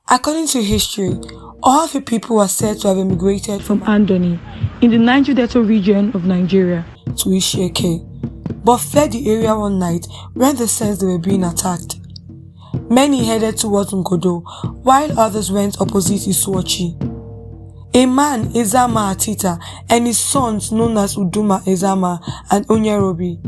According to history, Ohafia people were said to have immigrated from Andoni in the Niger Delta region of Nigeria to Isheke, but fled the area one night when they sensed they were being attacked. Many headed towards Ngodo, while others went opposite Isuochi. A man, Ezama Atita, and his sons known as Uduma Ezama and Onyerobi.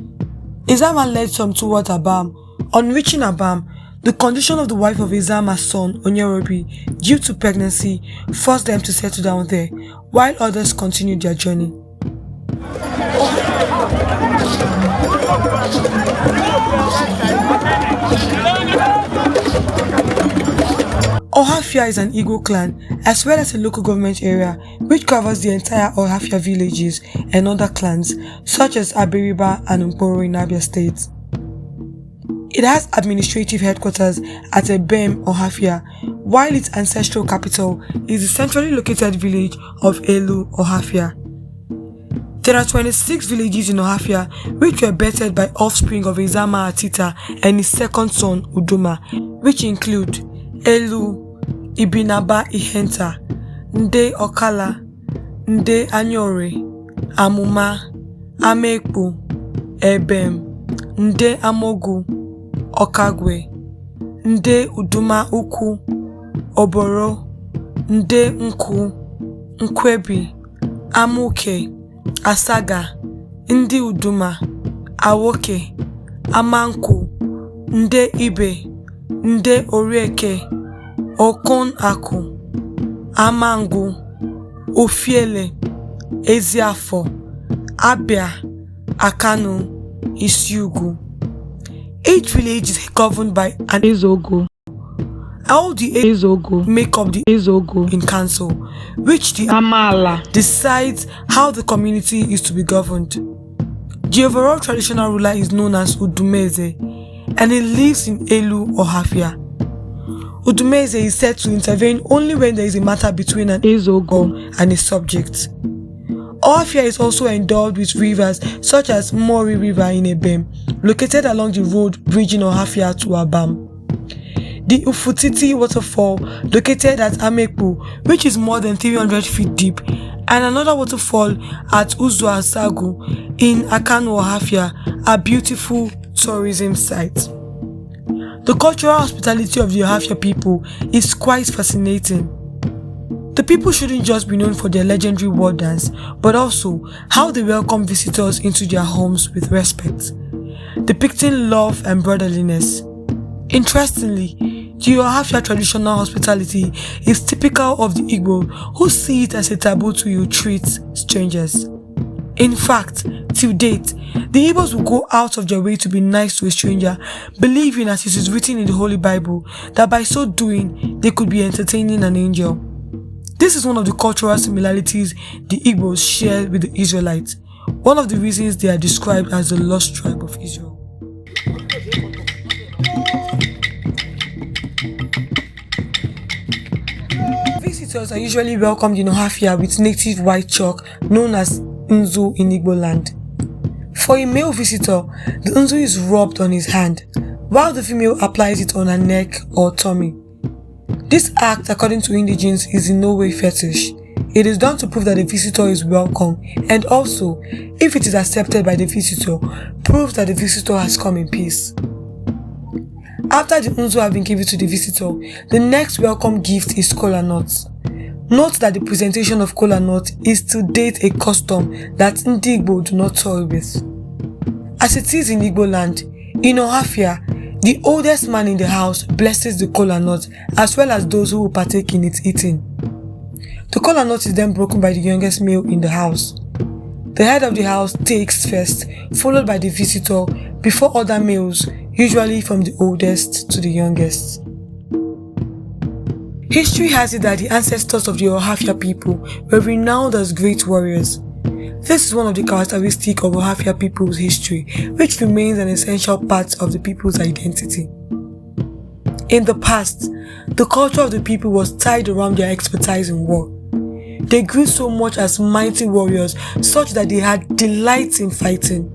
Ezama led some toward Abam. On reaching Abam, the condition of the wife of Ezama's son, Onyerobi, due to pregnancy, forced them to settle down there, while others continued their journey. Ohafia is an Igbo clan, as well as a local government area, which covers the entire Ohafia villages and other clans, such as Abiriba and Nkporo in Abia State. It has administrative headquarters at Ebem Ohafia, while its ancestral capital is the centrally located village of Ohafia. There are 26 villages in Ohafia, which were bettered by offspring of Ezama Atita and his second son Uduma, which include Elu, Ibinaba Ihenta, Nde Okala, Nde Anyore, Amuma, Amekpu, Ebem, Nde Amogu, Okagwe, Nde Uduma Uku, Oboro, Nde Nku, Nkwebi, Amuke, Asaga, Ndi Uduma, Awoke, Amanku, Nde Ibe, Nde Orieke, Okon Aku, Amangu, Ofiele, Eziafo, Abia, Akanu, Isyugu. Each village is governed by an Ezogo. All the Ezogo make up the Ezogo in council, which the Amala decides how the community is to be governed. The overall traditional ruler is known as Udumeze, and he lives in Ohafia. Udumeze is said to intervene only when there is a matter between an Ezogo and a subject. Ohafia is also endowed with rivers such as Mori River in Ebem, located along the road bridging Ohafia to Abam. The Ufutiti waterfall, located at Amekpu, which is more than 300 feet deep, and another waterfall at Uzuasagu in Akanu Ohafia are beautiful tourism sites. The cultural hospitality of the Ohafia people is quite fascinating. The people shouldn't just be known for their legendary war dance, but also how they welcome visitors into their homes with respect, depicting love and brotherliness. Interestingly, the Ohafia traditional hospitality is typical of the Igbo, who see it as a taboo to ill-treat strangers. In fact, till date, the Igbos will go out of their way to be nice to a stranger, believing, as it is written in the Holy Bible, that by so doing, they could be entertaining an angel. This is one of the cultural similarities the Igbos share with the Israelites, one of the reasons they are described as the lost tribe of Israel. Visitors are usually welcomed in Ohafia with native white chalk known as Nzu in Igbo land. For a male visitor, the Nzu is rubbed on his hand, while the female applies it on her neck or tummy. This act, according to indigenes, is in no way fetish. It is done to prove that the visitor is welcome, and also, if it is accepted by the visitor, proves that the visitor has come in peace. After the Nzu have been given to the visitor, the next welcome gift is kola nuts. Note that the presentation of kola nut is to date a custom that Ndi Igbo do not toy with. As it is in Igbo land, in Ohafia, the oldest man in the house blesses the kola nut as well as those who will partake in its eating. The kola nut is then broken by the youngest male in the house. The head of the house takes first, followed by the visitor, before other males, usually from the oldest to the youngest. History has it that the ancestors of the Ohafia people were renowned as great warriors. This is one of the characteristics of Ohafia people's history, which remains an essential part of the people's identity. In the past, the culture of the people was tied around their expertise in war. They grew so much as mighty warriors, such that they had delight in fighting.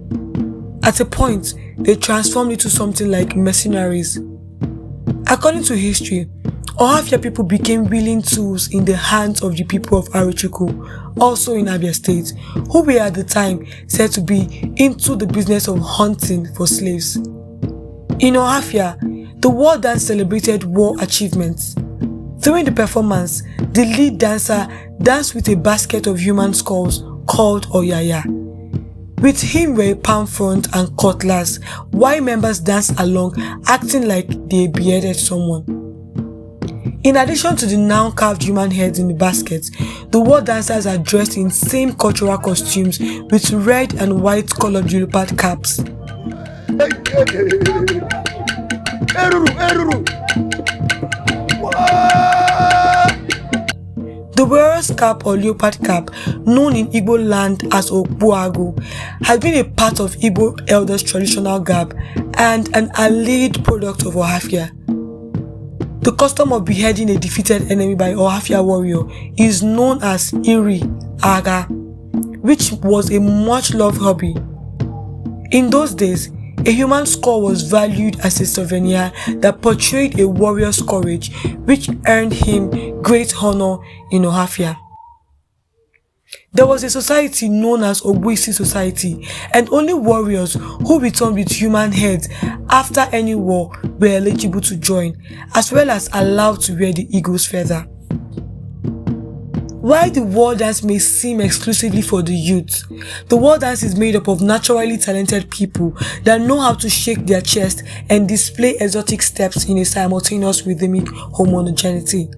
At a point, they transformed into something like mercenaries. According to history, Ohafia people became willing tools in the hands of the people of Arochukwu, also in Abia State, who were at the time said to be into the business of hunting for slaves. In Ohafia, the war dance celebrated war achievements. During the performance, the lead dancer danced with a basket of human skulls called Oyaya. With him were a palm front and cutlass, while members danced along acting like they beheaded someone. In addition to the now carved human heads in the baskets, the war dancers are dressed in same cultural costumes with red and white colored leopard caps. The wearer's cap or leopard cap, known in Igbo land as Okpuagu, has been a part of Igbo elders' traditional garb and an allied product of Ohafia. The custom of beheading a defeated enemy by Ohafia warrior is known as Iri Aga, which was a much-loved hobby. In those days, a human skull was valued as a souvenir that portrayed a warrior's courage, which earned him great honor in Ohafia. There was a society known as Ogbuisi Society, and only warriors who returned with human heads after any war were eligible to join, as well as allowed to wear the eagle's feather. While the war dance may seem exclusively for the youth, the war dance is made up of naturally talented people that know how to shake their chest and display exotic steps in a simultaneous rhythmic homogeneity.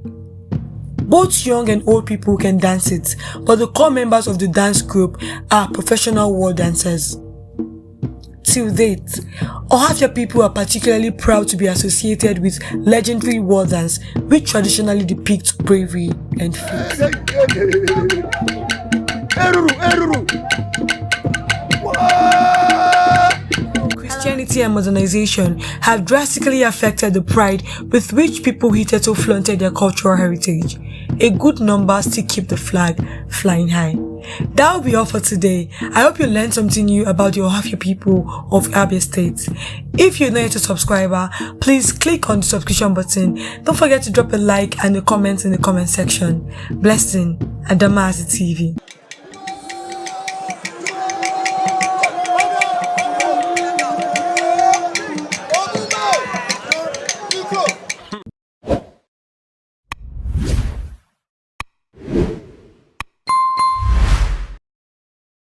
Both young and old people can dance it, but the core members of the dance group are professional war dancers. Till date, Ohafia people are particularly proud to be associated with legendary war dance, which traditionally depicts bravery and feat. Christianity and modernization have drastically affected the pride with which people hitherto flaunted their cultural heritage. A good number still keep the flag flying high. That will be all for today. I hope you learned something new about the Ohafia people of Abia State. If you're not yet a subscriber, please click on the subscription button. Don't forget to drop a like and a comment in the comment section. Blessing, Adamazi TV.